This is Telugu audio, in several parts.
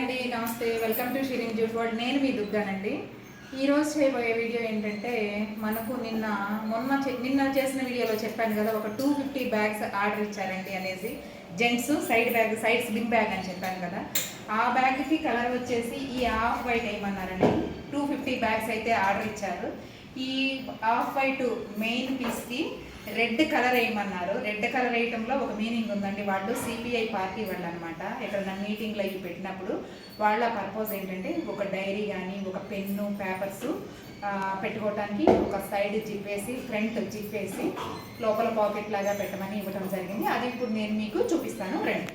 అండి, నమస్తే. Welcome to Shiring jute world. నేను మీ దుర్గానండి. ఈరోజు చేయబోయే వీడియో ఏంటంటే, మనకు నిన్న చేసిన వీడియోలో చెప్పాను కదా, ఒక 250 బ్యాగ్స్ ఆర్డర్ ఇచ్చారండి అనేసి. జెంట్స్ సైడ్ స్లిమ్ బ్యాగ్ అని చెప్పాను కదా, ఆ బ్యాగ్కి కలర్ వచ్చేసి ఈ ఆఫ్ వైట్ వేయమన్నారండి. 250 బ్యాగ్స్ అయితే ఆర్డర్ ఇచ్చారు. ఈ ఆఫ్ వైట్ మెయిన్ పీస్కి రెడ్ కలర్ వేయమన్నారు. రెడ్ కలర్ వేయటంలో ఒక మీనింగ్ ఉందండి. వాళ్ళు సిపిఐ పార్టీ వాళ్ళు అనమాట. ఎక్కడన్నా మీటింగ్లో ఇవి పెట్టినప్పుడు వాళ్ళ పర్పస్ ఏంటంటే, ఒక డైరీ కానీ ఒక పెన్ను పేపర్స్ పెట్టుకోవడానికి ఒక సైడ్ జిప్పేసి ఫ్రంట్ జిప్పేసి లోపల పాకెట్ లాగా పెట్టమని ఇవ్వటం జరిగింది. అది ఇప్పుడు నేను మీకు చూపిస్తాను రండి.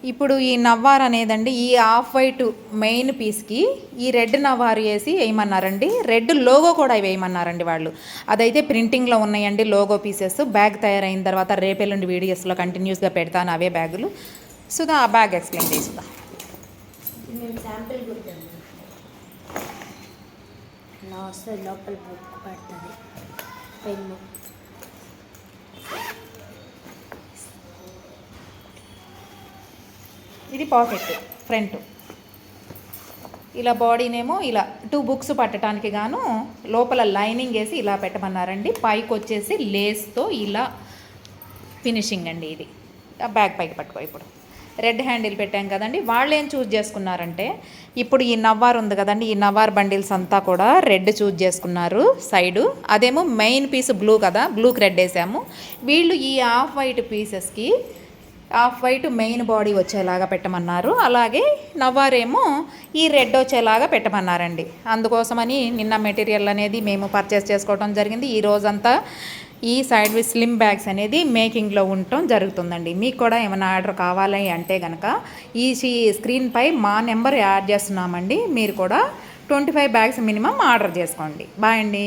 ఇప్పుడు ఈ నవ్వారు అనేదండి, ఈ ఆఫ్ వైట్ మెయిన్ పీస్కి ఈ రెడ్ నవ్వారు వేసి వేయమన్నారండి. రెడ్ లోగో కూడా వేయమన్నారండి వాళ్ళు. అదైతే ప్రింటింగ్లో ఉన్నాయండి లోగో పీసెస్. బ్యాగ్ తయారైన తర్వాత రేపెల్లుండి వీడియోస్లో కంటిన్యూస్గా పెడతాను అవే బ్యాగులు. సుధా ఆ బ్యాగ్ ఎక్స్ప్లెయిన్ చేసి సుధా. లోపల బుక్ పడుతుంది పెన్ను. ఇది పాకెట్ ఫ్రంట్. ఇలా బాడీనేమో ఇలా 2 బుక్స్ పట్టడానికి గాను లోపల లైనింగ్ వేసి ఇలా పెట్టమన్నారండి. పైకి వచ్చేసి లేస్తో ఇలా ఫినిషింగ్ అండి. ఇది బ్యాగ్ పైకి పట్టుకో. ఇప్పుడు రెడ్ హ్యాండిల్ పెట్టాం కదండి. వాళ్ళు ఏం చూస్ చేసుకున్నారంటే, ఇప్పుడు ఈ నవ్వారు ఉంది కదండి, ఈ నవ్వార్ బండిల్స్ అంతా కూడా రెడ్ చూస్ చేసుకున్నారు సైడు. అదేమో మెయిన్ పీస్ బ్లూ కదా, బ్లూకి రెడ్ వేసాము. వీళ్ళు ఈ ఆఫ్ వైట్ పీసెస్కి ఆఫ్ వైట్ మెయిన్ బాడీ వచ్చేలాగా పెట్టమన్నారు. అలాగే నవ్వారేమో ఈ రెడ్ వచ్చేలాగా పెట్టమన్నారండి. అందుకోసమని నిన్న మెటీరియల్ అనేది మేము పర్చేస్ చేసుకోవడం జరిగింది. ఈ రోజంతా ఈ సైడ్ స్లిమ్ బ్యాగ్స్ అనేది మేకింగ్లో ఉండటం జరుగుతుందండి. మీకు కూడా ఏమైనా ఆర్డర్ కావాలి అంటే కనుక ఈ స్క్రీన్పై మా నెంబర్ యాడ్ చేస్తున్నామండి. మీరు కూడా 25 బ్యాగ్స్ మినిమం ఆర్డర్ చేసుకోండి. బాయ్ అండి.